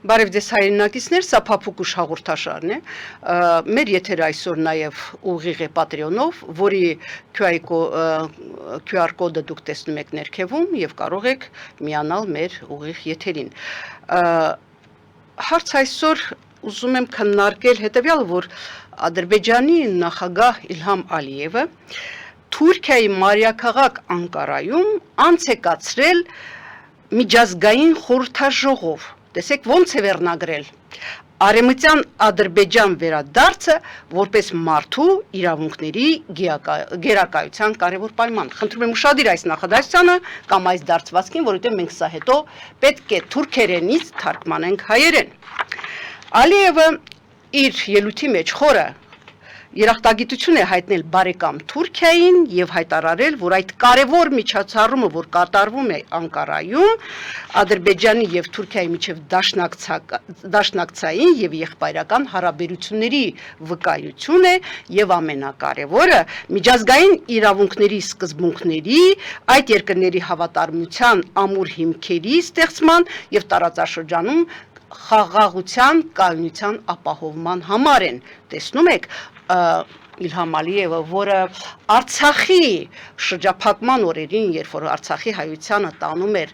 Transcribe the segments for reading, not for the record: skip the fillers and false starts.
Բարև ձեզ հայրենակիցներ, սա Փափուկ ուշ հաղորդաշարն է, մեր եթերը այսօր նաև ուղիղ է Patreon-ով, որի QR կոդը դուք տեսնում եք ներքևում և կարող եք միանալ մեր ուղիղ եթերին։ Հարց այսօր ուզում եմ քննարկել հետևյալը, որ Ադրբեջանի նախագահ Իլհամ Ալիևը Թուրքիայի մայրաքաղաք Անկարայում անց է կացրել միջազգային խորհրդաժողով, տեսեք ոնց է վերնագրել, Արևմտյան Ադրբեջան վերադարձը որպես մարդու իրավունքների գերակայության կարևոր պայման։ Խնդրում եմ ուշադիր այս նախադասությանը կամ այս դարձվածքին, որովհետև մենք սա հետո պետք է թուրքերենից թարգմանենք հայերեն։ Ալիևը իր ելույթի մեջ խորը երախտագիտություն է հայտնել բարեկամ Թուրքիային և հայտարարել, որ այդ կարևոր միջոցառումը, որ կատարվում է Անկարայում, Ադրբեջանի և Թուրքիայի միջև դաշնակցային և եղբայրական հարաբերությունների վկայություն է և ամենակարևորը միջազգային իրավունքների սկզբունքների, այդ երկրների հավատարմության ամուր հիմքերի ստեղծման և տարածաշրջանում խաղաղության կայունության ապահովման համար են։ Տեսնում եք Իլհամ Ալիևը, որը Արցախի շրջափակման օրերին, երբ որ Արցախի հայությանը տանում էր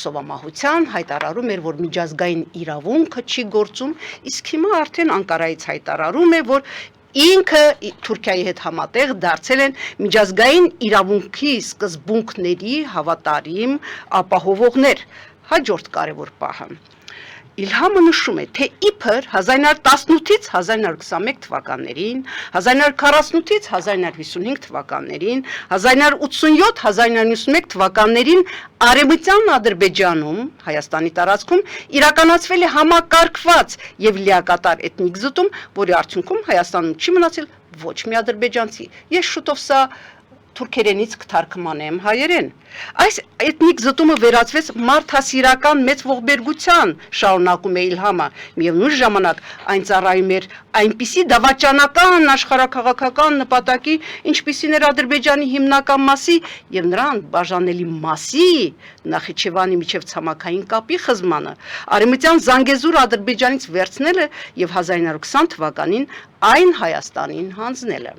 սովամահության, հայտարարում էր, որ միջազգային իրավունքը չի գործում, իսկ հիմա արդեն Անկարայից հայտարարում է, որ ինքը Թուրքիայի հետ համատեղ դարձել են միջազգային իրավունքի սկզբունքների հավատարիմ ապահովողներ։ Հաջորդ կարևոր պահը Իլհամը նշում է, թե իբր 1918-ից 1921 թվականներին, 1948-ից 1955 թվականներին, 1987-1991 թվականներին Արևմտյան Ադրբեջանում, Հայաստանի տարածքում իրականացվել է համակարգված և լիակատար էթնիկ զտում, որի արդյունքում Հայաստանում չի մնացել ոչ մի ադրբեջանցի։ Ես շուտով սա թուրքերենից կթարգմանեմ հայերեն։ Այս էթնիկ զտումը վերածվեց մարդասիրական մեծ ողբերգության, շարունակում է Իլհամը, միևնույն ժամանակ այն ծառայում էր այնպիսի դավաճանական աշխարհաքաղաքական նպատակի, ինչպիսին էր Ադրբեջանի հիմնական մասի և նրան բաժանելի մասի Նախիջևանի միջև ցամաքային կապի խզմանը, Արևմտյան Զանգեզուր Ադրբեջանից վերցնելը և 1920 թվականին այն Հայաստանին հանձնելը։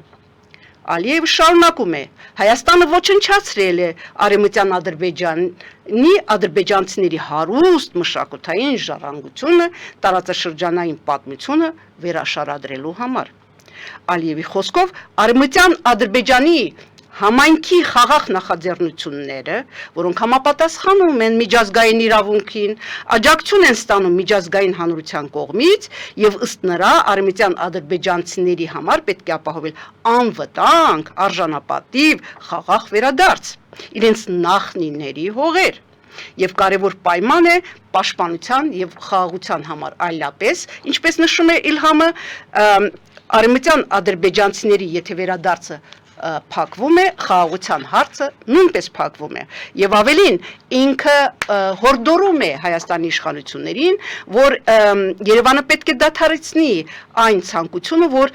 Ալիևը շարունակում է. Հայաստանը ոչնչացրել է Արևմտյան Ադրբեջանի ադրբեջանցիների հարուստ մշակութային ժառանգությունը, տարածաշրջանային պատմությունը վերաշարադրելու համար։ Ալիևի խոսքով Արևմտյան Ադրբեջանի համայնքի խաղաղ նախաձեռնությունները, որոնք համապատասխանում են միջազգային իրավունքին, աջակցություն են ստանում միջազգային հանրության կողմից և ըստ նրա արևմտյան ադրբեջանցիների համար պետք է ապահովել անվտանգ, արժանապատիվ, խաղաղ վերադարձ, իրենց նախնիների հողեր և կարևոր պայման է պաշտպանության և խաղաղության համար, այլապես, ինչպես նշում է Իլհամը, արևմտյան ադրբեջանցիների եթե վերադարձը փակվում է, խաղաղության հարցը նույնպես փակվում է և ավելին ինքը հորդորում է Հայաստանի իշխանություններին, որ Երևանը պետք է դադարեցնի այն ցանկությունը, որ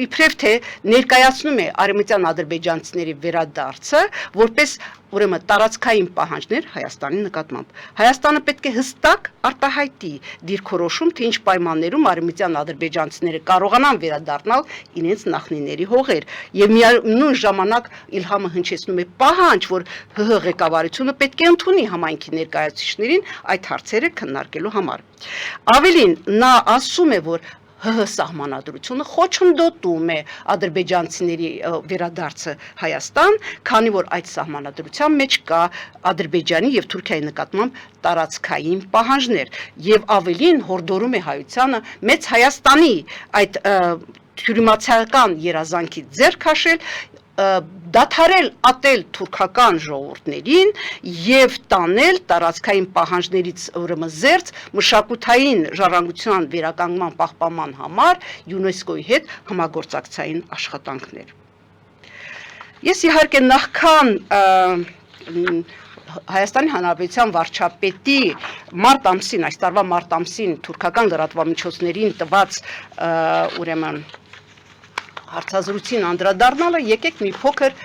իբրև թե ներկայացնում է արևմտյան ադրբեջանցիների վերադարձը, որպես ուրեմն տարածքային պահանջներ Հայաստանի նկատմամբ։ Հայաստանը պետք է հստակ արտահայտի դիրքորոշում, թե ինչ պայմաններում արևմտյան ադրբեջանցիները կարողանան վերադառնալ իրենց նախնիների հողեր և միևնույն ժամանակ Իլհամը հնչեցնում է պահանջ, որ ՀՀ ղեկավարությունը պետք է ընդունի համայնքի ներկայացուցիչներին այդ հարցերը քննարկելու համար։ Ավելին, նա ասում է, որ ՀՀ սահմանադրությունը խոչընդոտում է ադրբեջանցիների վերադարձը Հայաստան, քանի որ այդ սահմանադրության մեջ կա Ադրբեջանի և Թուրքիայի նկատմամբ տարածքային պահանջներ և ավելին հորդորում է հայությանը մեծ Հայաստանի այդ թյուրիմացիական երազանքի ձեռք քաշել, դադարել ատել թուրքական ժողովուրդներին և տանել տարածքային պահանջներից ուրեմն զերծ մշակութային ժառանգության վերականգնման պահպանման համար ՅՈՒՆԵՍԿՕ-ի հետ համագործակցային աշխատանքներ։ Ես իհարկե նախքան Հայաստանի Հանրապետության վարչապետի մարտ ամսին, այս տարվա մարտ ամսին թուրքական լրատվամիջոցներին տված ուրեմն հարցազրույցին անդրադառնալը, եկեք մի փոքր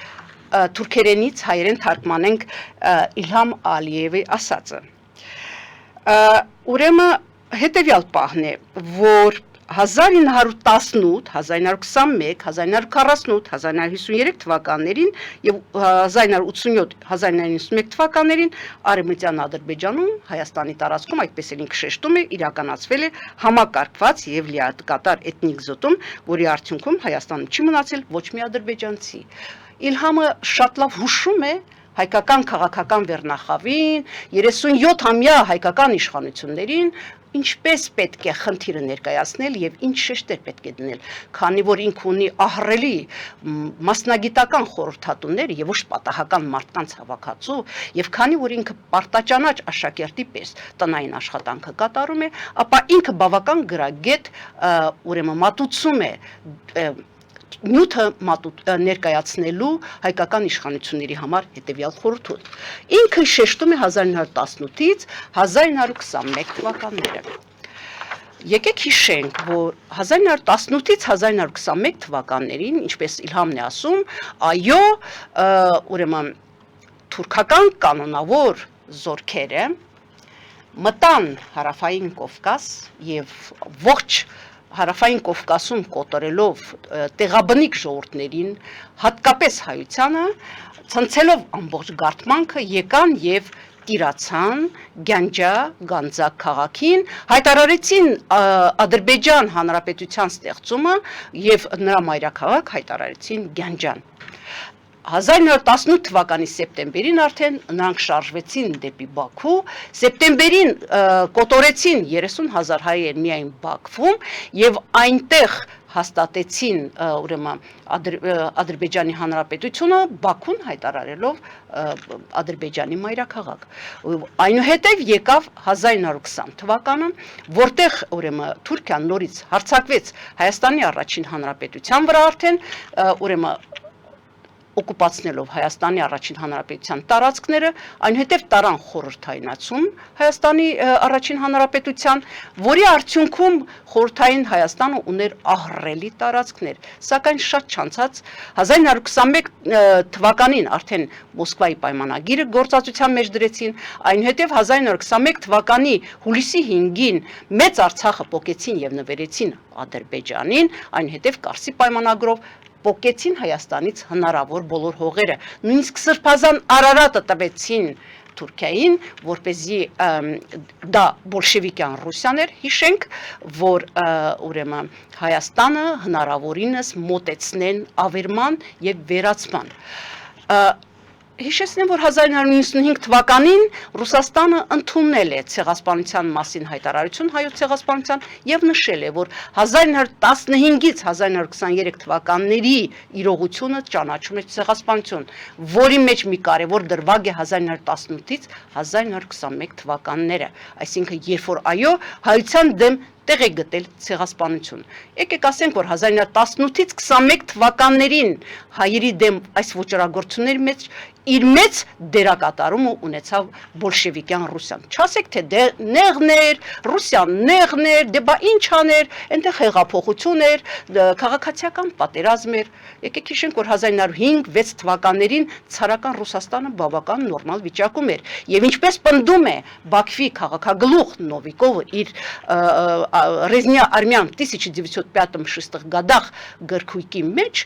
թուրքերենից հայերեն թարգմանենք Իլհամ Ալիևի ասածը։ Ուրեմն հետևյալ պահն է, որ 1918, 1921, 1948, 1953 թվականներին եւ 1987-1991 թվականներին Արևմտյան Ադրբեջանում, Հայաստանի տարածքում, այդպես էլ ինքը շեշտում է, իրականացվել է համակարգված եւ լիակատար էթնիկ զոտում, որի արդյունքում Հայաստանում չի մնացել ոչ մի ադրբեջանցի։ Իլհամը շատ լավ հուշում է հայկական քաղաքական վերնախավին, 37-ամյա հայկական իշխանություններին, ինչպես պետք է խնդիրը ներկայացնել եւ ինչ շեշտեր պետք է դնել, քանի որ ինքը ունի ահռելի մասնագիտական խորհրդատուներ եւ ոչ պատահական մարդկանց հավաքածու եւ քանի որ ինքը պարտաճանաչ աշակերտի պես տնային աշխատանքը կատարում է, ապա ինքը բավական գրագետ ուրեմն մատուցում է նյութը ներկայացնելու հայկական իշխանությունների համար հետևյալ խորհուրդ։ Ինքը շեշտում է 1918-ից 1921 թվականները։ Եկեք հիշենք, որ 1918-ից 1921 թվականներին, ինչպես Իլհամն է ասում, այո, ուրեմն թուրքական կանոնավոր զորքերը մտան Հարավային Կովկաս եւ ողջ Հարավային Կովկասում կոտորելով տեղաբնիկ ժողովուրդներին, հատկապես հայությանը, ցնցելով ամբողջ գաղթմանքը եկան եւ տիրացան Գանջա, Գանձակ քաղաքին, հայտարարեցին Ադրբեջան հանրապետության ստեղծումը եւ նրա մայրաքաղաք հայտարարեցին Գանջան։ 1918 թվականի սեպտեմբերին արդեն նրանք շարժվեցին դեպի Բաքու, սեպտեմբերին կոտորեցին 30,000 հայեր միայն Բաքվում եւ այնտեղ հաստատեցին ուրեմն Ադրբեջանի հանրապետությունը Բաքուն հայտարարելով Ադրբեջանի մայրաքաղաք։ Այնուհետև եկավ 1920 թվականը, որտեղ ուրեմն Թուրքիան նորից հարձակվեց Հայաստանի առաջին հանրապետության վրա արդեն ուրեմն օկուպացնելով Հայաստանի առաջին հանրապետության տարածքները, այնուհետև տարան խորհրդայնացում Հայաստանի առաջին հանրապետության, որի արդյունքում խորհրդային Հայաստանը ուներ ահռելի տարածքներ, սակայն շատ չանցած 1921 թվականին արդեն Մոսկվայի պայմանագիրը գործածության մեջ դրեցին, այնուհետև 1921 թվականի հուլիսի 5-ին Մեծ Արցախը պոկեցին եւ նվերեցին Ադրբեջանին, այնուհետև Կարսի պայմանագրով պոկեցին Հայաստանից հնարավոր բոլոր հողերը, նույնիսկ Սրբազան Արարատը տվեցին Թուրքիային, որպեսզի դա բոլշևիկյան Ռուսիան էր, հիշենք, որ ուրեմն Հայաստանը հնարավորինս մոտեցնեն ավերման եւ վերացման։ Հիշեցնեմ, որ 1995 թվականին Ռուսաստանը ընդունել է ցեղասպանության մասին հայտարարություն հայոց ցեղասպանության եւ նշել է, որ 1915-ից 1923 թվականների իրողությունը ճանաչում է ցեղասպանություն, որի մեջ մի կարևոր դրվագ է 1918-ից 1921 թվականները, այսինքն երբ որ այո, հայության դեմ տեղ է գտել ցեղասպանություն։ Եկեք ասենք, որ 1918-ից 21 թվականներին հայերի դեմ այս ոճրագործությունների մեջ իր մեծ դերակատարումը ունեցավ բոլշևիկյան Ռուսիան։ Չասեք, թե նեղներ, Ռուսիան նեղներ, դե բա ինչ աներ, այնտեղ հեղափոխություն էր, քաղաքացիական պատերազմ էր։ Եկեք հիշենք, որ 1905-6 թվականներին ցարական Ռուսաստանը բավական նորմալ վիճակում էր։ Եվ ինչպես պնդում է Բաքվի քաղաքագլուխ Նովիկովը իր Ռեզնյա Արմյան 1905 գադախ գրքույկի մեջ,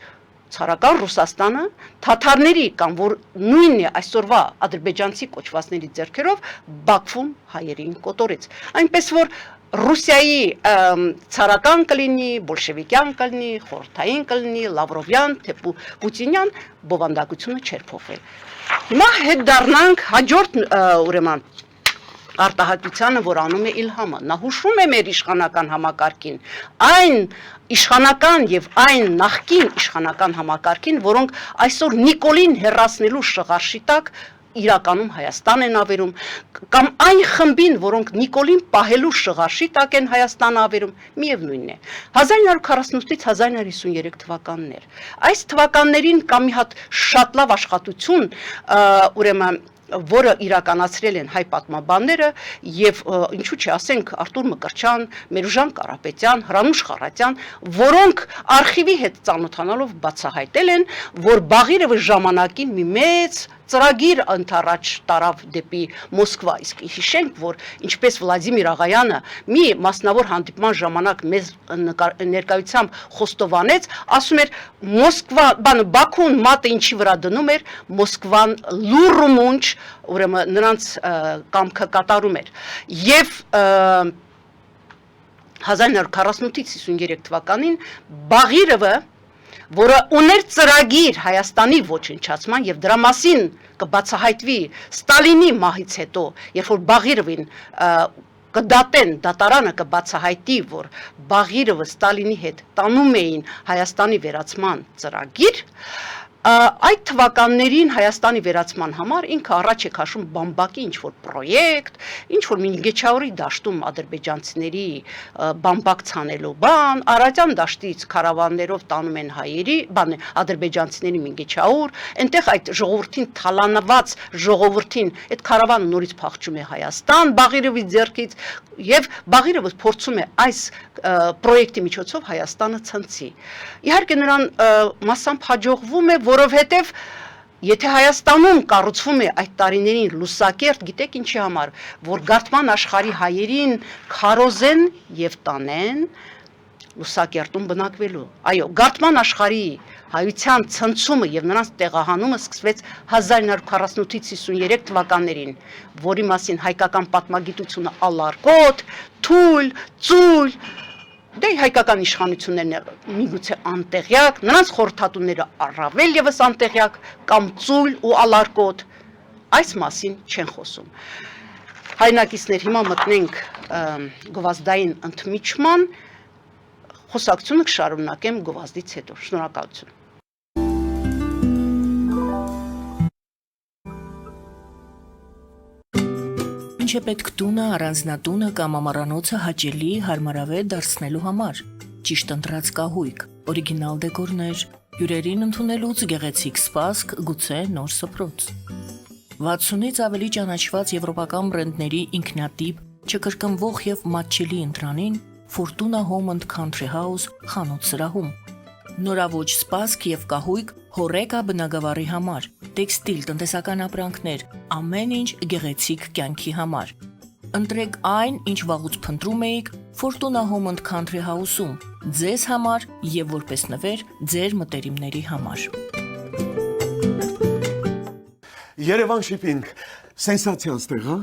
ցարական Ռուսաստանը թաթարների կամ որ նույնն է այսօրվա ադրբեջանցի կոչվածների ձեռքերով Բաքվում հայերին կոտորեց։ Այնպես որ Ռուսիայի ցարական կլինի, բոլշևիկյան կլինի, խորհրդային կլինի, Լավրովյան, թե Պուտինյան բովանդակությունը չէր փոխվել։ Հիմա հետ դառնանք հաջորդ ուրեմն արտահայտությանը, որ անում է Իլհամը, նա հուշում է մեր իշխանական համակարգին, այն իշխանական եւ այն նախկին իշխանական համակարգին, որոնք այսօր Նիկոլին հեռացնելու շղարշի տակ իրականում Հայաստան են ավերում, կամ այն խմբին, որոնք Նիկոլին պահելու շղարշի տակ են Հայաստան ավերում, միևնույնն է։ 1948-ից 1953 թվականներ։ Այս թվականներին կամ մի հատ շատ լավ աշխատություն, ուրեմն որը իրականացրել են հայ պատմաբանները եւ ինչու՞ չի ասենք Արտուր Մկրտչյան, Մերուժան Կարապետյան, Հրանուշ Խառատյան, որոնք արխիվի հետ ծանոթանալով բացահայտել են, որ Բաղիրովի ժամանակին մի մեծ ծրագիր ընթառաջ տարավ դեպի Մոսկվա, իսկ հիշենք, որ ինչպես Վլադիմիր Աղայանը մի մասնավոր հանդիպման ժամանակ մեզ ներկայությամբ խոստովանեց, ասում էր Մոսկվա, Բաքուն մատը ինչի վրա դնում էր, Մոսկվան լուրումունջ, ուրեմն նրանց կամքը կատարում էր, եւ 1948-ից 53 թվականին Բաղիրովը, որը ուներ ծրագիր Հայաստանի ոչնչացման եւ դրա մասին կբացահայտվի Ստալինի մահից հետո, երբ որ Բաղիրովին կդատեն, դատարանը կբացահայտի, որ Բաղիրովը Ստալինի հետ տանում էին Հայաստանի վերացման ծրագիր, այդ թվականներին Հայաստանի վերացման համար ինքը առաջ է քաշում բամբակի ինչ-որ պրոյեկտ, ինչ-որ Մինգեչաուրի դաշտում ադրբեջանցիների բամբակ ցանելու բան, Արարատյան դաշտից քարավաններով տանում են հայերի, ադրբեջանցիների Մինգեչաուր, այնտեղ այդ ժողովրդին թալանված ժողովրդին այդ քարավանը նորից փախչում է Հայաստան Բաղիրովի ձեռքից եւ Բաղիրովը փորձում է այս պրոյեկտի միջոցով Հայաստանը ցնցի։ Իհարկե նրան մասամբ հաջողվում է, որովհետև եթե Հայաստանում կառուցվում է այդ տարիներին լուսակերտ, գիտեք ինչի համար, որ Գարթման աշխարհի հայերին քարոզեն եւ տանեն լուսակերտում բնակվելու։ Այո, Գարթման աշխարհի հայության ցնցումը եւ նրանց տեղահանումը սկսվեց 1948-ից 53 թվականներին, որի մասին հայկական պատմագիտությունը ալարկոտ, թույլ, ծույլ, դե հայկական իշխանություններն միգուցե անտեղյակ, նրանց խորհրդատուները առավել եւս անտեղյակ կամ ծույլ ու ալարկոտ, այս մասին չեն խոսում։ Հայրենակիցներ, հիմա մտնենք գովազդային ընդմիջման, խոսակցությունը կշարունակեմ գովազդից հետո։ Շնորհակալություն։ Ինչ է պետք տունը, առանձնատունը կամ ամառանոցը հաճելի, հարմարավետ դարձնելու համար։ Ճիշտ ընտրած կահույք, օրիգինալ դեկորներ, հյուրերին ընդունելուց գեղեցիկ սպասք, գուցե նոր սփռոց։ 60-ից ավելի ճանաչված եվրոպական բրենդների ինքնատիպ, չկրկնվող եւ մատչելի ընտրանին Fortuna Home and Country House խանութ սրահում։ Նորավոճ սպասք եւ կահույք հորեկա բնագավառի համար, տեքստիլ, տնտեսական ապրանքներ, ամեն ինչ գեղեցիկ կյանքի համար։ Ընտրեք այն, ինչ վաղուց փնտրում էիք Fortuna Home and Country House-ում, ձեզ համար եւ որպես նվեր ձեր մտերիմների համար։ Երևան շիփինգ, սենսացիա ստեղ, հա։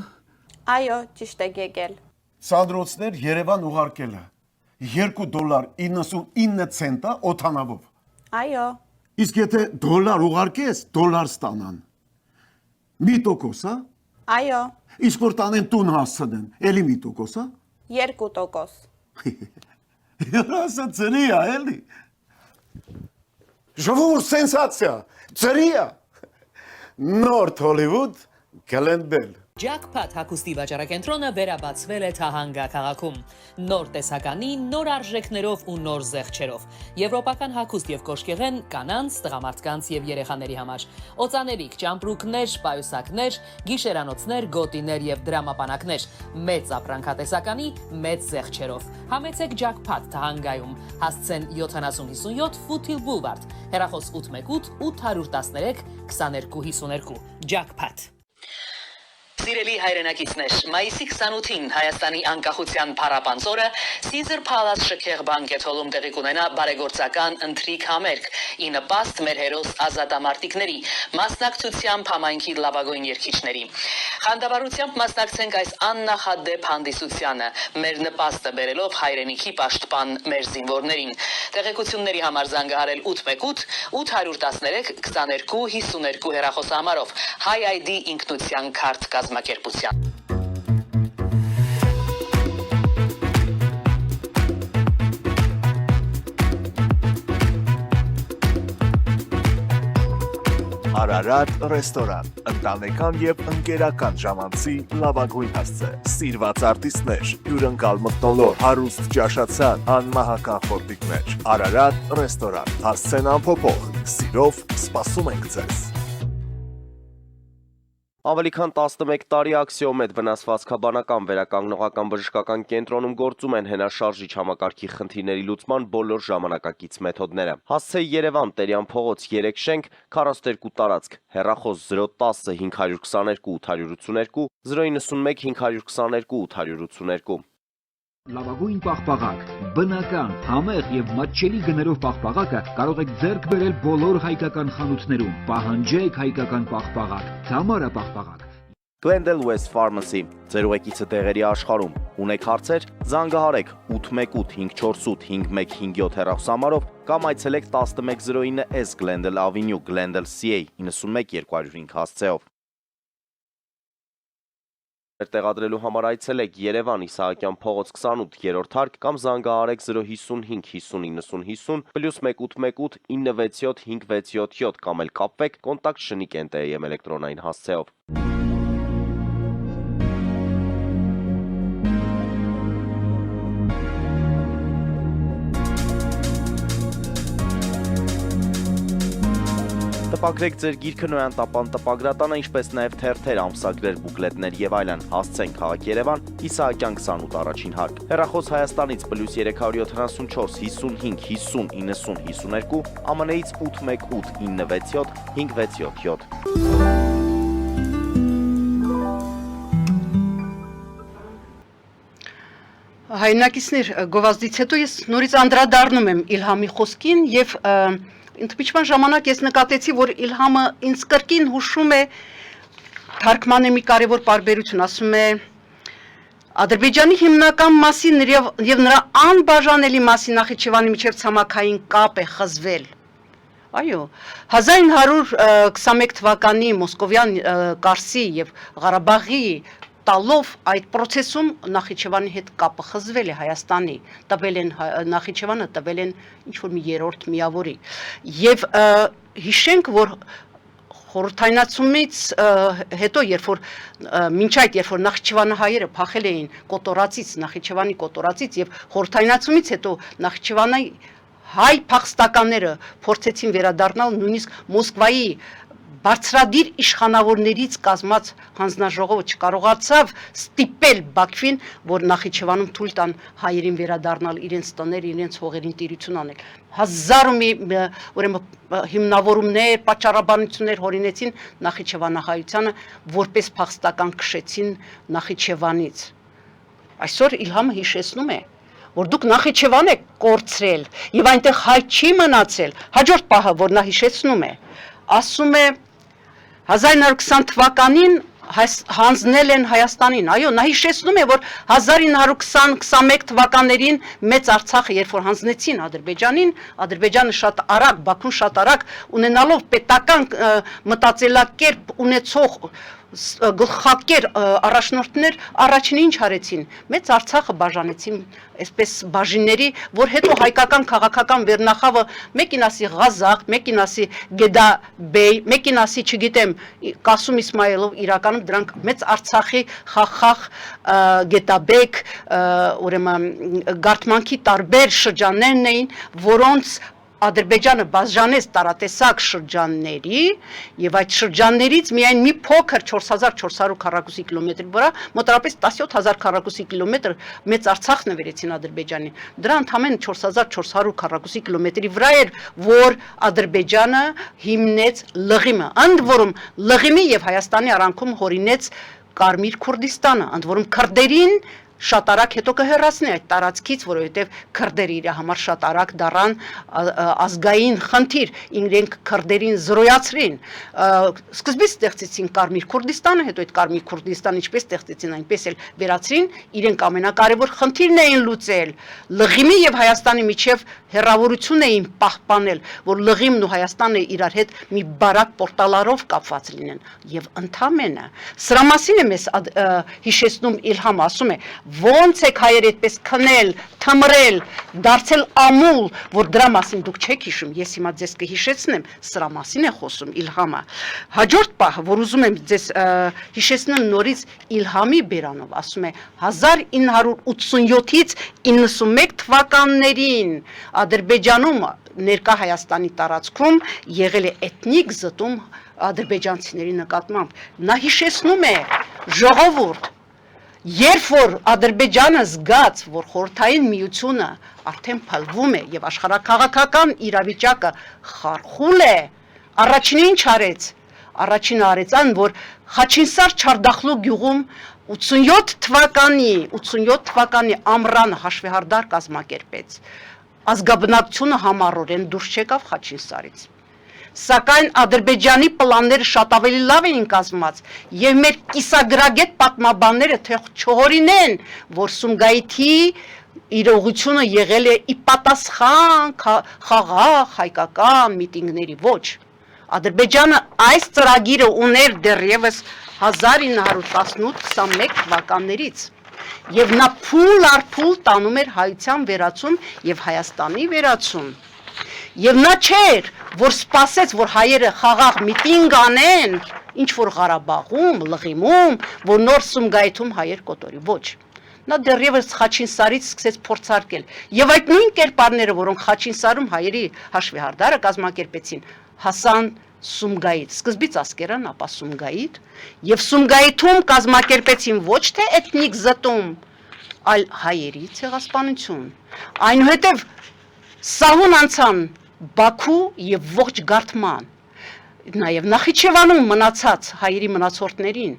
Այո, ճիշտ եք եկել։ Սանդրոցներ Երևան ուղարկելը $2.99 օթանավով։ Այո, Իսկ եթե դոլար ուղարկես, դոլար ստանան։ Մի տոկոս, հա։ այո, Իսկ որ տանեն տուն հասցնեն, էլի մի տոկոս, հա։ 2%։ Երասը ծրի է, էլի։ Ժողովուրդ սենսացիա, ծրի է։ Նորթ Հոլիվուդ կլենդել։ Jackpot հագուստի վաճառակենտրոնը վերաբացվել է Թահանգա քաղաքում։ Նոր տեսականի, նոր արժեքներով ու նոր զեղչերով։ Եվրոպական հագուստ եւ կոշկեղեն կանանց, տղամարդկանց եւ երեխաների համար։ Օծանելիք, ճամպրուկներ, պայուսակներ, գիշերանոցներ, գոտիներ եւ դրամապանակներ։ Մեծ ապրանքատեսականի, մեծ զեղչերով։ Համեցեք Jackpot Թահանգայում։ Հասցեն 7057 Foothill Boulevard։ Հեռախոս 818 813 2252։ Jackpot։ Սիրելի հայրենակիցներ, մայիսի 28-ին Հայաստանի անկախության փառապանձ օրը Caesar Palace շքեղ բանկեթ-հոլում տեղի կունենա բարեգործական ընթրիք համերգ՝ ի նպաստ մեր հերոս ազատամարտիկների, մասնակցությամբ համայնքի լավագույն երգիչների։ Խանդավառությամբ մասնակցենք այս աննախադեպ հանդիսությանը, մեր նպաստը բերելով հայրենիքի պաշտպան մեր զինվորներին։ Տեղեկությունների համար զանգահարել 818 813 2252 հեռախոսահամարով High ID ինքնության քարտ կազմակերպության։ Արարատ ռեստորան, ընտանեկան եւ ընկերական ժամանցի լավագույն հասցե, սիրված արտիստներ, հյուրընկալ մթնոլորտ, հարուստ ճաշացան, անմահական խորտիկներ։ Արարատ ռեստորան, հասցեն անփոփոխ, սիրով սպասում ենք ձեզ։ Ավելի քան 11 տարի Աքսիոմեդ վնասվածքաբանական վերականգնողական բժշկական կենտրոնում գործում են հենաշարժիչ համակարգի խնդիրների լուծման բոլոր ժամանակակից մեթոդները։ Հասցեի Երևան, Տերյան փողոց 3 շենք, 42 տարածք, հեռախոս 010 522 882, 091 522 882։ Լավագույն պաղպաղակ, բնական, համեղ եւ մատչելի գներով պաղպաղակը կարող եք ձեռք բերել բոլոր հայկական խանութներում։ Պահանջեք հայկական պաղպաղակ, Թամարա պաղպաղակ։ Glendale West Pharmacy, ձեր ուղեկիցը տեղերի աշխարհում։ Ունեք հարցեր, զանգահարեք 818 548 5157 հեռախոսահամարով կամ այցելեք 1109S Glendale Avenue, Glendale CA 91 205 հասցեով։ Տեղադրելու համար այցելեք Երևան Իսահակյան փողոց 28-րդ հարկ կամ զանգահարեք 055 50 90 50 +1 818 967 5677 կամ էլ կապվեք կոնտակտ Շնիկ NTM էլեկտրոնային հասցեով։ Տպագրեք ձեր գիրքը Նոյան տապան տպագրատանը, ինչպես նաև թերթեր, ամսագրեր, բուկլետներ եւ այլն։ Հասցեն քաղաք Երևան, Իսահակյան 28 առաջին հարկ։ Հեռախոս Հայաստանից +374 55 50 90 52, ԱՄՆ-ից 818 967 5677։ Հայրենակիցներ, գովազդից հետո ես նորից անդրադառնում եմ Իլհամի խոսքին եւ Ընդմիջման ժամանակ ես նկատեցի, որ Իլհամը ինձ կրկին հուշում է թարգմանը մի կարևոր պարբերություն, ասում է Ադրբեջանի հիմնական մասի եւ նրա անբաժանելի մասի Նախիջևանի միջև ցամաքային կապ է խզվել։ Այո, 1921 թվականի Մոսկովյան Կարսի եւ Ղարաբաղի տալով այդ process-ում Նախիջևանի հետ կապը խզվել է Հայաստանի, տվել են Նախիջևանը տվել են ինչ-որ մի երրորդ միավորի։ Եվ հիշենք, որ խորհրդայնացումից հետո, երբ որ մինչ այդ, երբ որ Նախիջևանի հայերը փախել էին Կոտորածից, Նախիջևանի Կոտորածից եւ խորհրդայնացումից հետո Նախիջևանի հայ փախստականները փորձեցին վերադառնալ նույնիսկ Մոսկվայի բարձրադիր իշխանավորներից կազմած հանձնաժողովը չկարողացավ ստիպել Բաքվին, որ Նախիջևանում թույլ տան հայերին վերադառնալ իրենց տներ, իրենց հողերին տիրություն անել։ Հազար ու մի հիմնավորումներ, պատճառաբանություններ հորինեցին Նախիջևանահայությանը, որպես փախստական քշեցին Նախիջևանից։ Այսօր Իլհամը հիշեցնում է, որ դուք Նախիջևան եք կորցրել եւ այնտեղ հայ չի մնացել։ Հաջորդ պահը, որ նա հիշեցնում է, ասում է 1920 թվականին հանձնել են Հայաստանին, այո, նա հիշեցնում է, որ 1920-21 թվականներին Մեծ Արցախը, երբ որ հանձնեցին Ադրբեջանին, Ադրբեջանը շատ արագ, Բաքուն շատ արագ ունենալով պետական մտածելակերպ ունեցող գլխակեր առաջնորդներ առաջինը ինչ արեցին, Մեծ Արցախը բաժանեցին այսպես բաժինների, որ հետո հայկական քաղաքական վերնախավը մեկին ասի Ղազախ, մեկին ասի Գեդաբեյ, մեկին ասի, չգիտեմ, Կասում Իսմայելով, իրականում դրանք Մեծ Արցախի Խախախ, Գետաբեկ, ուրեմն գարտմանքի տարբեր շրջաններն էին, որոնց Ադրբեջանը բաժանեց տարատեսակ շրջանների եւ այդ շրջաններից միայն մի փոքր 4400 քառակուսի կիլոմետրի վրա մոտավորապես 17000 քառակուսի կիլոմետր Մեծ Արցախն վերեցին Ադրբեջանի։ Դրա ընդամենը 4400 քառակուսի կիլոմետրի վրա էր, որ Ադրբեջանը հիմնեց Լղիմը, ընդ որում Լղիմի եւ Հայաստանի արանքում հորինեց Կարմիր Քուրդիստանը, ընդ որում քրդերին շատ արագ հետո կհեռացնի այդ տարածքից, որովհետև քրդերը իր համար շատ արագ դառան ազգային խնդիր, իրենք քրդերին զրոյացրին։ Սկզբից ստեղծեցին Կարմիր Քուրդիստանը, հետո այդ Կարմիր Քուրդիստանը ինչպես ստեղծեցին, այնպես էլ վերացրին, իրենք ամենակարևոր խնդիրն էին լուծել։ Լղիմի եւ Հայաստանի միջև հեռավորություն էին պահպանել, որ Լղիմն ու Հայաստանը իրար հետ մի բարակ պորտալարով կապված լինեն։ Եվ ընդամենը սրա մասին է մեզ հիշեցնում Իլհամ, ասում է, ոնց եք հայեր այդպես քնել, թմրել, դարձել ամուլ, որ դրա մասին դուք չեք հիշում, ես հիմա ձեզ կհիշեցնեմ, սրա մասին է խոսում Իլհամը։ Հաջորդ պահը, որ ուզում եմ ձեզ հիշեցնեմ նորից Իլհամի բերանով, ասում է 1987-ից 91 թվականներին Ադրբեջանում ներկա Հայաստանի տարածքում եղել է էթնիկ զտում ադրբեջանցիների նկատմամբ, նա հիշեցնում է ժողովուրդ, երբ որ Ադրբեջանը զգաց, որ խորհրդային միությունը արդեն փլվում է եւ աշխարհաքաղաքական իրավիճակը խարխուլ է, առաջինը ինչ արեց։ Առաջինը արեց այն, որ Խաչինսար Չարդախլու գյուղում 87 թվականի ամռան հաշվեհարդար կազմակերպեց։ Ազգաբնակչությունը համառորեն դուրս չեկավ Խաչինսարից։ Սակայն Ադրբեջանի պլանները շատ ավելի լավ էին կազմած եւ մեր կիսագրագետ պատմաբանները թող չհորինեն, որ Սումգայիթի իրողությունը եղել է ի պատասխան խաղաղ հայկական միտինգների, ոչ։ Ադրբեջանը այս ծրագիրը ուներ դեռևս 1918-21 թվականներից եւ նա փուլ առ փուլ տանում էր հայության վերացում եւ Հայաստանի վերացում։ Եվ նա չէր, որ սպասեց, որ հայերը խաղաղ միտինգ անեն, ինչ որ Ղարաբաղում, Լղիմում, որ նոր Սումգայիթում հայեր կոտորի, ոչ։ Նա դեռևս Խաչինսարից սկսեց փորձարկել։ Եվ այդ նույն կերպարները, որոնք Խաչինսարում հայերի հաշվեհարդարը կազմակերպեցին, հասան Սումգայիթ, սկզբից Ասկերան, ապա Սումգայիթ, եւ Սումգայիթում կազմակերպեցին ոչ թե էթնիկ զտում, այլ հայերի ցեղասպանություն։ Այնուհետև սահուն անցան Բաքու եւ ողջ Գարթման, նաեւ Նախիջևանում մնացած հայերի մնացորդներին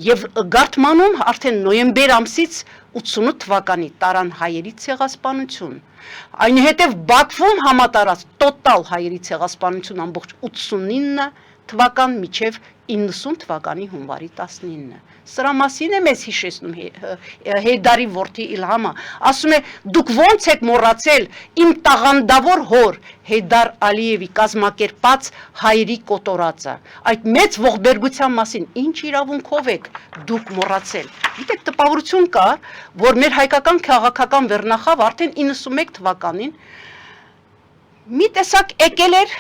եւ Գարթմանում արդեն նոյեմբեր ամսից 88 թվականի տարան հայերի ցեղասպանություն։ Այնուհետև Բաքվում համատարած տոտալ հայերի ցեղասպանություն ամբողջ 89 թվական միջև 90 թվականի հունվարի 19-ը։ Սրա մասին է մեզ հիշեցնում Հեյդարի որդի Իլհամը, ասում է դուք ո՞նց եք մոռացել իմ տաղանդավոր հոր Հեյդար Ալիևի կազմակերպած հայերի կոտորածը, այդ մեծ ողբերգության մասին ինչ իրավունքով եք դուք մոռացել։ Գիտեք, տպավորություն կա, որ մեր հայկական քաղաքական վերնախավ արդեն 91 թվականին մի տեսակ եկել էր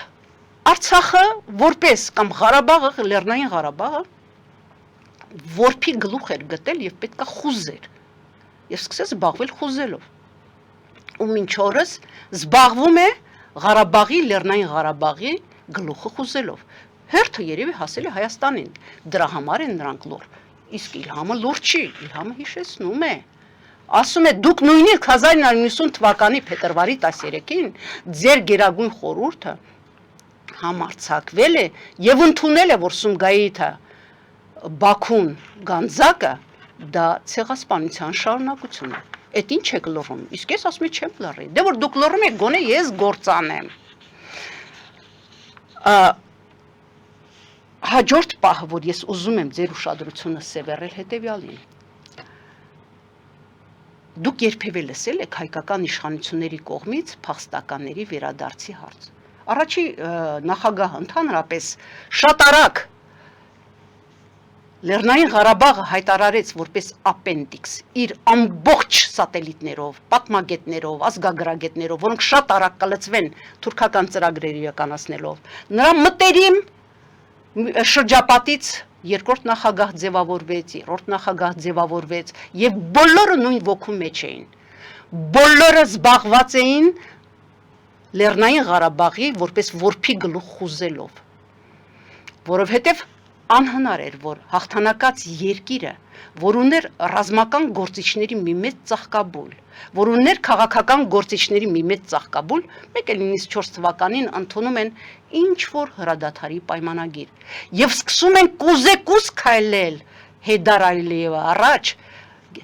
Արցախը որպես կամ Ղարաբաղը, Լեռնային Ղարաբաղը որփի գլուխ էր գտել եւ պետքա խուզեր եւ սկսեց զբաղվել խուզելով ու մինչ օրս զբաղվում է Ղարաբաղի Լեռնային Ղարաբաղի գլուխը խուզելով հերթը երևի հասել է Հայաստանին դրա համար են նրանք լուր իսկ Իլհամը լուր չի Իլհամը հիշեցնում է ասում է դուք նույնիսկ 1990 թվականի փետրվարի 13-ին ձեր գերագույն խորհուրդը համարձակվել է եւ ընդունել է որ Սումգայիթը Բաքուն Գանձակը դա ցեղասպանության շարունակություն է։ Այդ ինչ եք լռում։ Իսկ ես ասում եմ չեմ լռի։ Դե որ դուք լռում եք, գոնե ես գործանեմ։ Հաջորդ պահը, որ ես ուզում եմ ձեր ուշադրությունը սևեռել հետևյալին։ Դուք երբևէ լսել եք հայկական իշխանությունների կողմից փախստականների վերադարձի հարց։ Առաջի նախագահը ընդհանրապես շատ արագ Լեռնային Ղարաբաղը հայտարարեց որպես ապենդիքս իր ամբողջ սատելիտներով, պատմագետներով, ազգագրագետներով, որոնք շատ արագ կլծվեն թուրքական ծրագրեր իրականացնելով։ Նրա մտերիմ շրջապատից երկրորդ նախագահ ձևավորվեց, երրորդ նախագահ ձևավորվեց եւ բոլորը նույն ոգու մեջ էին։ Բոլորը զբաղված էին Լեռնային Ղարաբաղի որպես որփի գլուխ խուզելով, որովհետև անհնար էր, որ հաղթանակած երկիրը, որ ուներ ռազմական գործիչների մի մեծ ծաղկաբույլ, որ ուներ քաղաքական գործիչների մի մեծ ծաղկաբույլ, մեկ էլ 94 թվականին ընդունում են ինչ-որ հրադադարի պայմանագիր եւ սկսում են կուզեկուզ քայլել Հեյդար Ալիևը առաջ,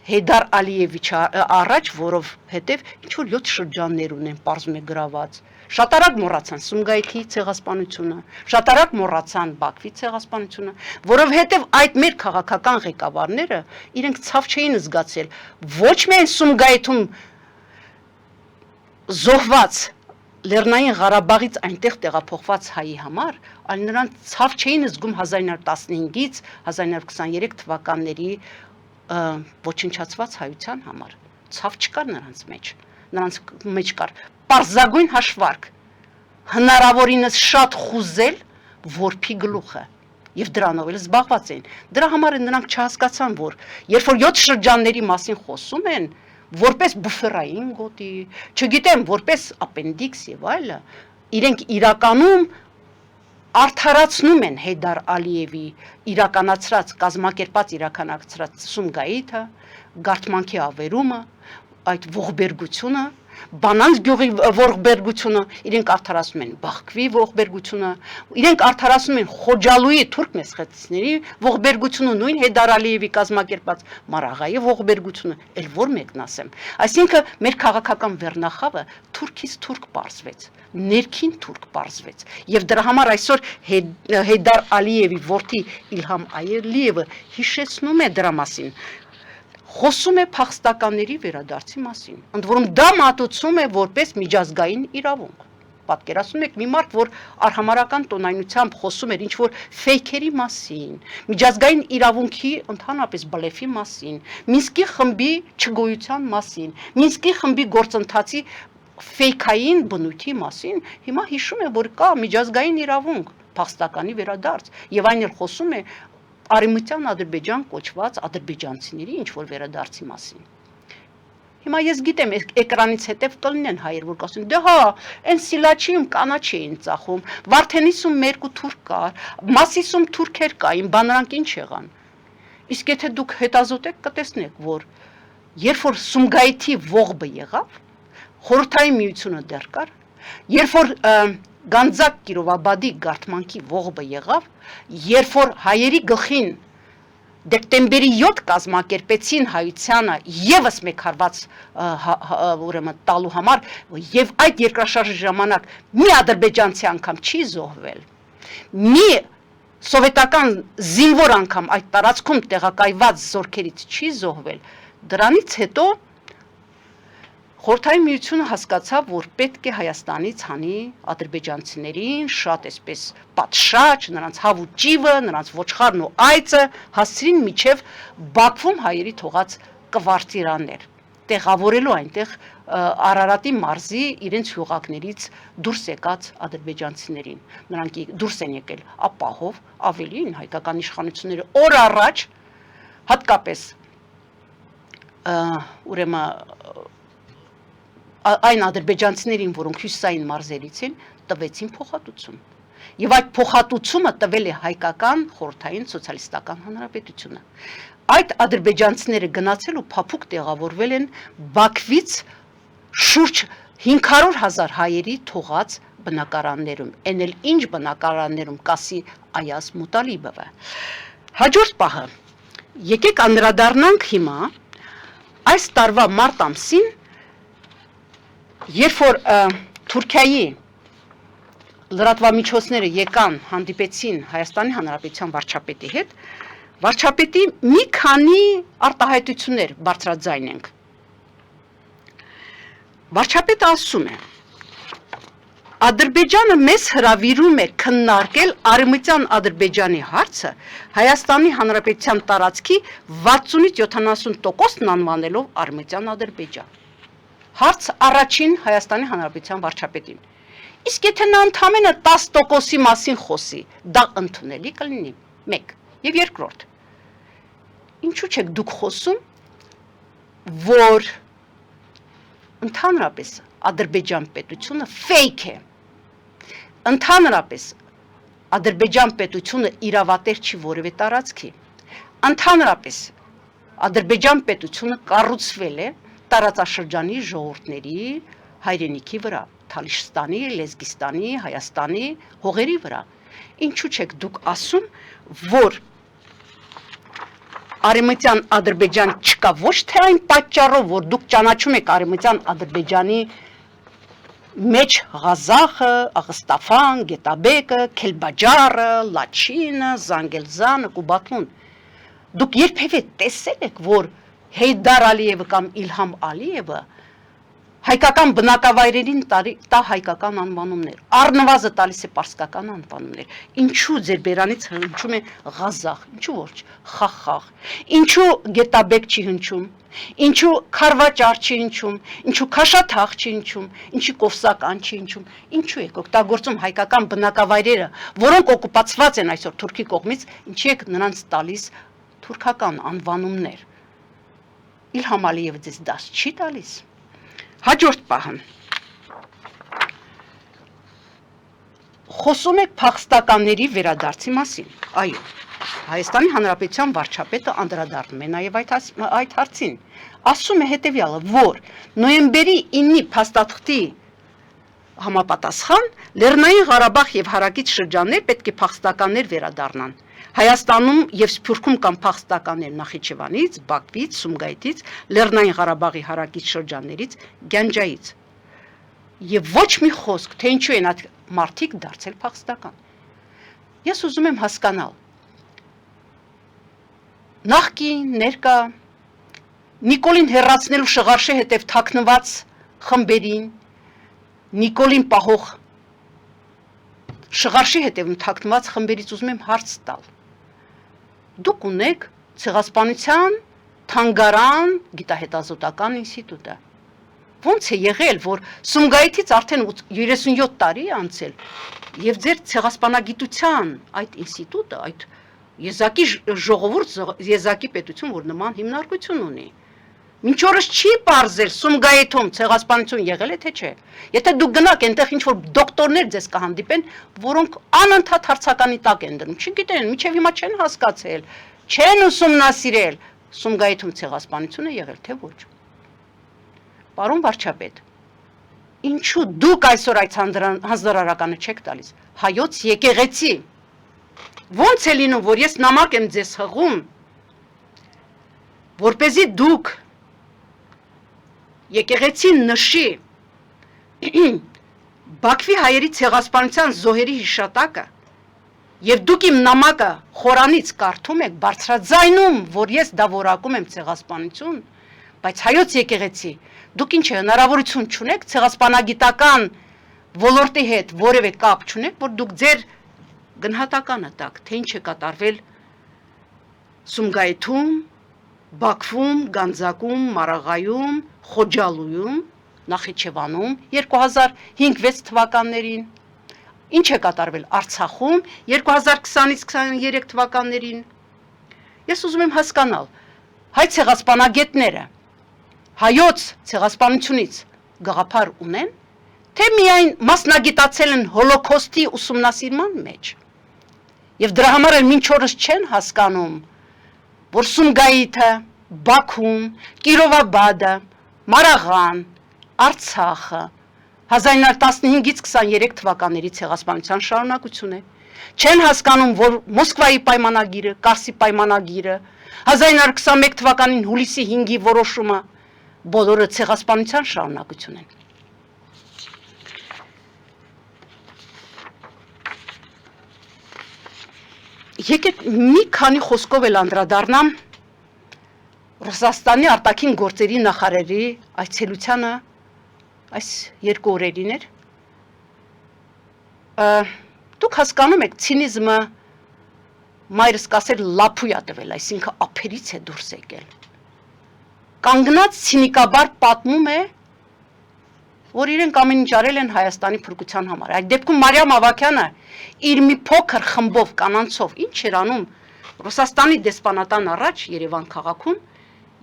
Հեյդար Ալիևիչը առաջ, որովհետև ինչ-որ 7 շրջաններ ունեն, պարզում է գրաված։ Շատ արագ մոռացան Սումգայիթի ցեղասպանությունը, շատ արագ մոռացան Բաքվի ցեղասպանությունը, որովհետև այդ մեր քաղաքական ղեկավարները իրենք ցավ չէին զգացել ոչ միայն Սումգայիթում զոհված Լեռնային Ղարաբաղից այնտեղ տեղափոխված հայի համար, այլ նրանց ցավ չէին զգում 1915-ից 1923 թվականների ոչնչացված հայության համար։ Ցավ չկար նրանց մեջ կար պարզագույն հաշվարկ, հնարավորինս շատ խուզել որփի գլուխը եւ դրանով էլ զբաղված էին։ Դրա համար նրանք չհասկացան, որ երբ որ 7 շրջանների մասին խոսում են, որպես բուֆերային գոտի, չգիտեմ, որպես ապենդիքս եւ այլը, իրենք իրականում արդարացնում են Հեյդար Ալիևի իրականացրած, կազմակերպած իրականացրած Սումգայիթը, Գարթմանքի ավերումը, այդ ողբերգությունը, Բանանց գյուղի ողբերգությունը, իրենք արդարացնում են Բախկվի ողբերգությունը, իրենք արդարացնում են Խոջալույի թուրք մեսխեցիների ողբերգությունը, նույն Հեյդար Ալիևի կազմակերպած Մարաղայի ողբերգությունը, ել որ մեկն ասեմ։ Այսինքն մեր քաղաքական վերնախավը թուրքից թուրք պարզվեց, ներքին թուրք պարզվեց, եւ դրա համար այսօր Հեյդար Ալիևի որդի Իլհամ Ալիևը հիշեցնում է դրա մասին։ Խոսում է փախստականների վերադարձի մասին, ընդ որում դա մատուցում է որպես միջազգային իրավունք։ Պատկերացնում եք մի մարդ, որ արհամարական տոնայնությամբ խոսում էր ինչ-որ ֆեյքերի մասին, միջազգային իրավունքի ընդհանրապես բլեֆի մասին, Մինսկի խմբի չգոյության մասին, Մինսկի խմբի գործընթացի ֆեյքային բնույթի մասին, հիմա հիշում է, որ կա միջազգային իրավունք, փախստականի վերադարձ, եւ այն էլ խոսում է Արևմտյան Ադրբեջան կոչված ադրբեջանցիների ինչ-որ վերադարձի մասին։ Հիմա ես գիտեմ, էկրանից հետև կլինեն հայեր, որ կասեն, դե հա, այն Սիլաչիում կանաչ էին ծախում, Վարդենիսում մերկու թուրք կար, Մասիսում թուրքեր կային, բանրանք ինչ եղան։ Իսկ եթե դուք հետազոտեք, կտեսնեք, որ երբ որ Սումգայիթի ողբը եղավ, Խորհրդային միությունը դեռ կար, երբ որ Գանձակ Կիրովաբադի Գարթմանքի ողբը եղավ, երբ որ հայերի գլխին դեկտեմբերի 7 կազմակերպեցին հայությանը եւս մեկ հարված ուրեմն տալու համար եւ այդ երկրաշարժի ժամանակ մի ադրբեջանցի անգամ չի զոհվել, մի սովետական զինվոր անգամ այդ տարածքում տեղակայված զորքերից չի զոհվել, դրանից հետո Խորհրդային միությունը հասկացավ, որ պետք է Հայաստանից հանի ադրբեջանցիներին շատ այսպես պատշաճ, նրանց հավու ճիվը, նրանց ոչխարն ու այծը հասցրին միջև Բաքվում հայերի թողած կվարտիրաներ, տեղավորելու այնտեղ Արարատի մարզի իրենց հյուղակներից դուրս եկած ադրբեջանցիներին։ Նրանք դուրս են եկել ապահով, ավելին հայկական իշխանությունները օր առաջ հատկապես ուրեմն այն ադրբեջանցիներին, որոնք հյուսիսային մարզերից են, տվեցին փոխհատուցում։ Եվ այդ փոխհատուցումը տվել է հայկական խորհրդային սոցիալիստական հանրապետությունը։ Այդ ադրբեջանցիները գնացել ու փափուկ տեղավորվել են Բաքվից շուրջ 500,000 հայերի թողած բնակարաններում, այն էլ ինչ բնակարաններում կասի Այազ Մուտալիբովը։ Հաջորդ պահը, եկեք անդրադառնանք հիմա այս տարվա մարտ ամսին, երբ որ Թուրքիայի լրատվամիջոցները եկան հանդիպեցին Հայաստանի Հանրապետության վարչապետի հետ, վարչապետի մի քանի արտահայտություններ բարձրաձայնենք։ Վարչապետը ասում է. Ադրբեջանը մեզ հրավիրում է քննարկել Արևմտյան Ադրբեջանի հարցը Հայաստանի Հանրապետության տարածքի 60-ից 70%-ն անվանելով Արևմտյան Ադրբեջան։ Հարց առաջին Հայաստանի Հանրապետության վարչապետին։ Իսկ եթե նա ընդամենը 10%-ի մասին խոսի, դա ընդունելի կլինի։ 1 եւ երկրորդ։ Ինչու՞ չեք դուք խոսում, որ ընդհանրապես Ադրբեջան պետությունը fake է։ Ընդհանրապես Ադրբեջան պետությունը իրավատեր չի որևէ տարածքի։ Ընդհանրապես Ադրբեջան պետությունը կառուցվել է տարածաշրջանի ժողովուրդների հայրենիքի վրա, Թալիշստանի, Լեզգիստանի, Հայաստանի հողերի վրա։ Ինչու՞ չեք դուք ասում, որ Արևմտյան Ադրբեջան չկա ոչ թե այն պատճառով, որ դուք ճանաչում եք Արևմտյան Ադրբեջանի մեջ Ղազախը, Աղստաֆան, Գետաբեկը, Քելբաջարը, Լաչինը, Զանգելզանը, Կուբատլուն։ Դուք երբևէ տեսել եք, որ Հեյդար Ալիևը կամ Իլհամ Ալիևը հայկական բնակավայրերին տա հայկական անվանումներ, առնվազը տալիս է պարսկական անվանումներ, ինչու ձեր բերանից հնչում է Ղազախ, ինչու ոչ Խախախ, ինչու Գետաբեկ չի հնչում, ինչու Քարվաճար չի հնչում, ինչու Քաշաթաղ չի հնչում, ինչու Կովսական չի հնչում, ինչու եք օգտագործում հայկական բնակավայրերը, որոնք օկուպացված են այսօր Թուրքի կողմից, ինչի եք նրանց տալիս թուրքական անվանումներ։ Իլհամ Ալիևը ձեզ դաս չի տալիս։ Հաջորդ պահը։ խոսում եք փախստականների վերադարձի մասին։ Այո, Հայաստանի Հանրապետության վարչապետը անդրադառնում է նաև այդ հարցին։ Ասում է հետևյալը, որ նոյեմբերի 9-ի փաստաթղթի համապատասխան Լեռնային Ղարաբաղ եւ հարակից շրջաններ պետք է փախստականներ վերադառնան։ Հայաստանում եւ Սփյուռքում կան փախստականներ Նախիջևանից, Բաքվից, Սումգայիթից, Լեռնային Ղարաբաղի հարակից շրջաններից, Գանջայից։ Եվ ոչ մի խոսք, թե ինչու են այդ մարդիկ դարձել փախստական։ Ես ուզում եմ հասկանալ։ Նախկին, ներկա, Նիկոլին հեռացնելու շղարշի հետև թաքնված խմբերին, Նիկոլին պահող շղարշի հետևում թաքնված խմբերից ուզում եմ հարց տալ։ Դուք ունեք ցեղասպանության թանգարան գիտահետազոտական ինստիտուտը։ Ոնց է եղել, որ Սումգայիթից արդեն 37 տարի է անցել, եւ ձեր ցեղասպանագիտության այդ ինստիտուտը, այդ եզակի ժողովուրդ, եզակի պետություն, որ նման հիմնարկություն ունի։ Մինչ օրս չի պարզել Սումգայիթում ցեղասպանություն եղել է թե չէ։ Եթե դուք գնաք այնտեղ ինչ-որ դոկտորներ ձեզ կհանդիպեն, որոնք անընդհատ հարցականի տակ են դնում, չգիտեն, մինչև հիմա չեն հասկացել, չեն ուսումնասիրել Սումգայիթում ցեղասպանություն է եղել թե ոչ։ Պարոն վարչապետ, ինչու դուք այսօր այդ հանձնարարականը չեք տալիս։ Հայոց եկեղեցի։ Ոնց է լինում, որ ես նամակ եմ ձեզ հղում, որպեսզի դուք եկեղեցին նշի Բաքվի հայերի ցեղասպանության զոհերի հիշատակը, եւ դուք իմ նամակը խորանից կարդում եք բարձրաձայնում, որ ես դա որակում եմ ցեղասպանություն, բայց հայոց եկեղեցի դուք ինչ է հնարավորություն չունեք ցեղասպանագիտական ոլորտի հետ որևէ կապ չունեք, որ դուք ձեր գնահատականը տաք, թե ինչ է կատարվել Սումգայիթում, Բաքվում, Գանձակում, Մարաղայում, Խոջալույում, Նախիջևանում 2005-6 թվականներին, ինչ է կատարվել Արցախում 2020-23 թվականներին։ Ես ուզում եմ հասկանալ, հայ ցեղասպանագետները հայոց ցեղասպանությունից գաղափար ունեն, թե միայն մասնագիտացել են հոլոքոստի ուսումնասիրման մեջ։ Եվ դրա համար էլ մինչ օրս չեն հասկանում, որ Սումգայիթը, Բաքուն, Կիրովաբադը, Մարաղան, Արցախը 1915-ից 23 թվականների ցեղասպանության շարունակություն է։ Չեն հասկանում, որ Մոսկվայի պայմանագիրը, Կարսի պայմանագիրը, 1921 թվականին հուլիսի 5-ի որոշումը բոլորը ցեղասպանության շարունակություն են։ Եկեք մի քանի խոսքով էլ անդրադառնամ Ռուսաստանի արտաքին գործերի նախարարի այցելությանը այս երկու օրերին էր։ Դուք հասկանում եք, ցինիզմը մայրս կասեր լափույա տվել, այսինքն ափերից է դուրս եկել։ Կանգնած ցինիկաբար պատմում է, որ իրենք ամեն ինչ արել են Հայաստանի փրկության համար։ Այդ դեպքում Մարիամ Ավագյանը իր մի փոքր խմբով կանանցով ինչ էր անում Ռուսաստանի դեսպանատան առաջ Երևան քաղաքում,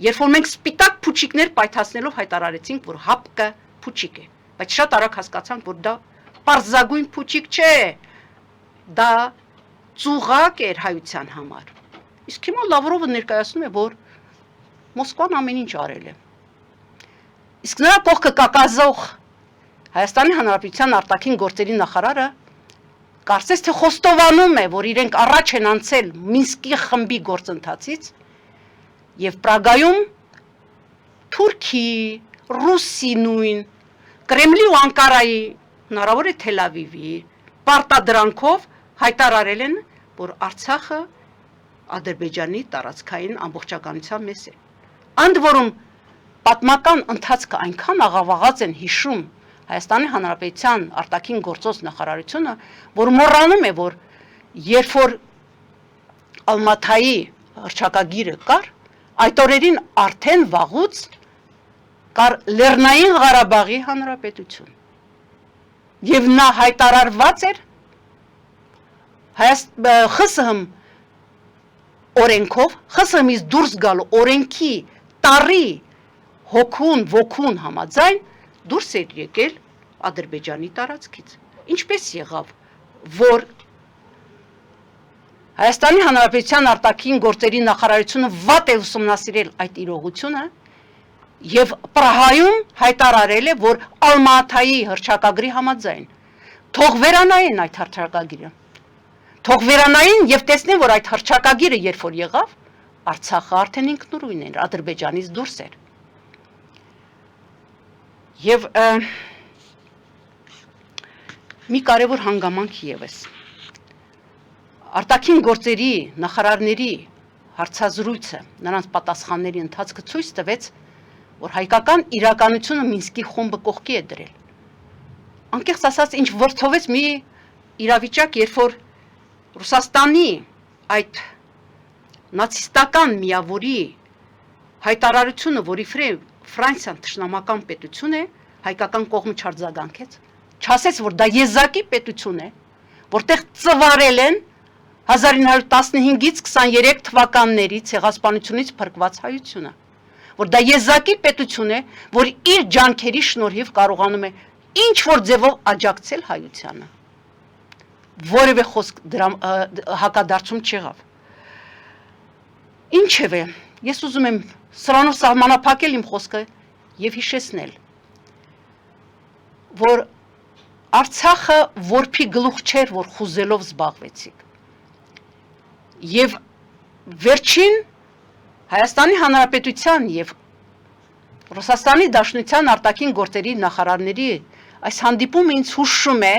երբ որ մենք սպիտակ փուչիկներ պայթացնելով հայտարարեցինք, որ հապկը փուչիկ է, բայց շատ արագ հասկացանք, որ դա պարզագույն փուչիկ չէ, դա ծուղակ էր հայության համար։ Իսկ հիմա Լավրովը ներկայացնում է, որ Մոսկվան ամեն ինչ արել է։ Իսկ նրա կողքը կակազող Հայաստանի Հանրապետության արտաքին գործերի նախարարը կարծես թե խոստովանում է, որ իրենք առաջ են անցել Մինսկի խմբի գործընթացից եւ Պրագայում Թուրքի, Ռուսի նույն, Կրեմլի ու Անկարայի, հնարավոր է Թել Ավիվի պարտադրանքով հայտարարել են, որ Արցախը Ադրբեջանի տարածքային ամբողջականության մեջ է։ Ընդ որում պատմական ընթացքը այնքան աղավաղած են հիշում Հայաստանի Հանրապետության արտաքին գործոս նախարարությունը, որ մոռանում է, որ երբ որ Ալմաթայի հռչակագիրը կար, այդ օրերին արդեն վաղուց կար Լեռնային Ղարաբաղի Հանրապետություն։ Եվ նա հայտարարված էր ԽՍՀՄ օրենքով, ԽՍՀՄ-ից դուրս գալու օրենքի տարի հոգուն, ոգուն համաձայն դուրս էր եկել Ադրբեջանի տարածքից։ Ինչպես եղավ որ Հայաստանի Հանրապետության արտաքին գործերի նախարարությունը վատ է ուսումնասիրել այդ իրողությունը եւ Պրահայում հայտարարել է, որ Ալմատայի հռչակագրի համաձայն թող վերանային այդ հռչակագիրը։ Թող վերանային եւ տեսնեն, որ այդ հռչակագիրը երբ որ եղավ, Արցախը արդեն ինքնուրույն էր, Ադրբեջանից դուրս էր։ Եվ մի կարևոր հանգամանք եւս արտաքին գործերի նախարարների հարցազրույցը նրանց պատասխանների ընթացքը ցույց տվեց, որ հայկական իրականությունը Մինսկի խումբը կողքի է դրել։ Անկեղծ ասած, ինչ վրդովեց մի իրավիճակ, երբ որ Ռուսաստանի այդ նացիստական միավորի հայտարարությունը, որի Ֆրանսիան թշնամական պետություն է, հայկական կողմը չարձագանքեց, չասեց, որ դա եզակի պետություն է, որտեղ ծվարել են 1915-ից 23 թվականների ցեղասպանությունից փրկված հայությունը, որ դա եզակի պետություն է, որ իր ջանքերի շնորհիվ կարողանում է ինչ որ ձևով աջակցել հայությանը։ Որևէ խոսք դրա հակադարձում չեղավ։ Ինչևէ, ես ուզում եմ սրանով սահմանափակել իմ խոսքը եւ հիշեցնել, որ Արցախը որփի գլուխ չէր, որ խուզելով զբաղվեցիք։ Եվ վերջին Հայաստանի Հանրապետության եւ Ռուսաստանի Դաշնության արտաքին գործերի նախարարների այս հանդիպումը ինձ հուշում է,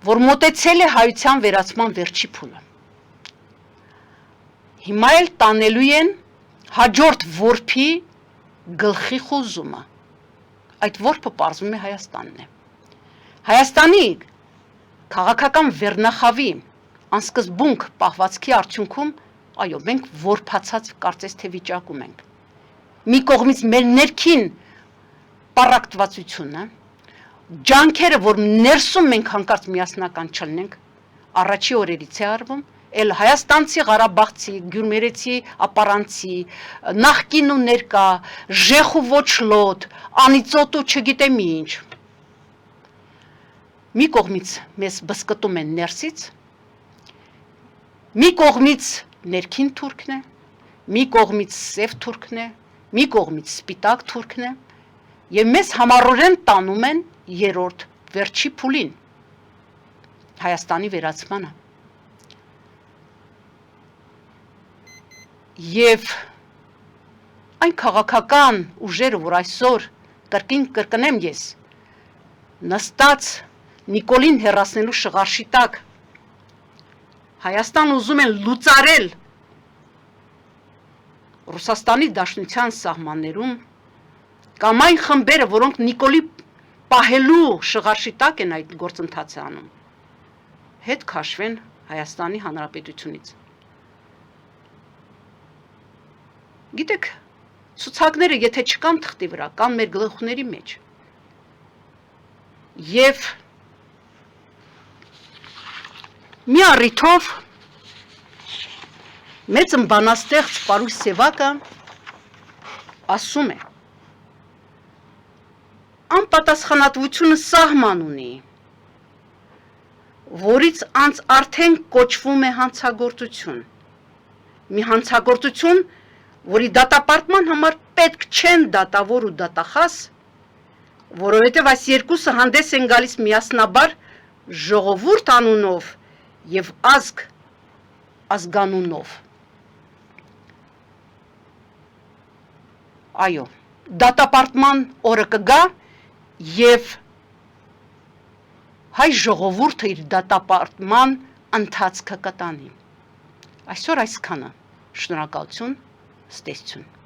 որ մոտեցել է հայության վերացման վերջի փուլը։ Հիմա էլ տանելու են հաջորդ որփի գլխի խուզումը։ Այդ որփը պարզվում է Հայաստանն է։ Հայաստանի քաղաքական վերնախավի անսկզբունք պահվածքի արդյունքում, այո, մենք որփացած կարծես թե վիճակում ենք։ Մի կողմից մեր ներքին պառակտվածությունը, ջանքերը, որ ներսում մենք հանկարծ միասնական չլինենք, առաջի օրերից է արվում, էլ հայաստանցի, ղարաբաղցի, գյումրեցի, ապարանցի, նախկին ու ներկա, ժեխ ու ոչ լոտ, անիծոտ ու չգիտեմ ինչ։ Մի կողմից մեզ բսկտում են ներսից, մի կողմից ներքին թուրքն է, մի կողմից սև թուրքն է, մի կողմից սպիտակ թուրքն է, եւ մեզ համառորեն տանում են երրորդ վերջի փուլին, Հայաստանի վերացմանը։ Եվ այն քաղաքական ուժերը, որ այսօր կրկնեմ ես, նստած Նիկոլին հեռացնելու շղարշի տակ Հայաստան ուզում են լուծարել Ռուսաստանի Դաշնության սահմաններում, կամ այն խմբերը, որոնք Նիկոլի պահելու շղարշի տակ են այդ գործընթացը անում, հետ քաշվեն Հայաստանի Հանրապետությունից։ Գիտեք, ցուցակները եթե չկան թղթի վրա, կան մեր գլխների մեջ։ Եվ մի առիթով մեծ բանաստեղծ Պարուս Սևակը ասում է. անպատասխանատվությունը սահման ունի, որից անց արդեն կոչվում է հանցագործություն։ Մի հանցագործություն, որի դատապարտման համար պետք չեն դատավոր ու դատախաս, որովհետև այս երկուսը հանդես են գալիս միասնաբար ժողովուրդ անունով եւ ազգ ազգանունով։ Այո, դատապարտման օրը կգա եւ հայ ժողովուրդը իր դատապարտման ընթացքը կտանի։ Այսօր այսքանը։ Շնորհակալություն, ստեսություն։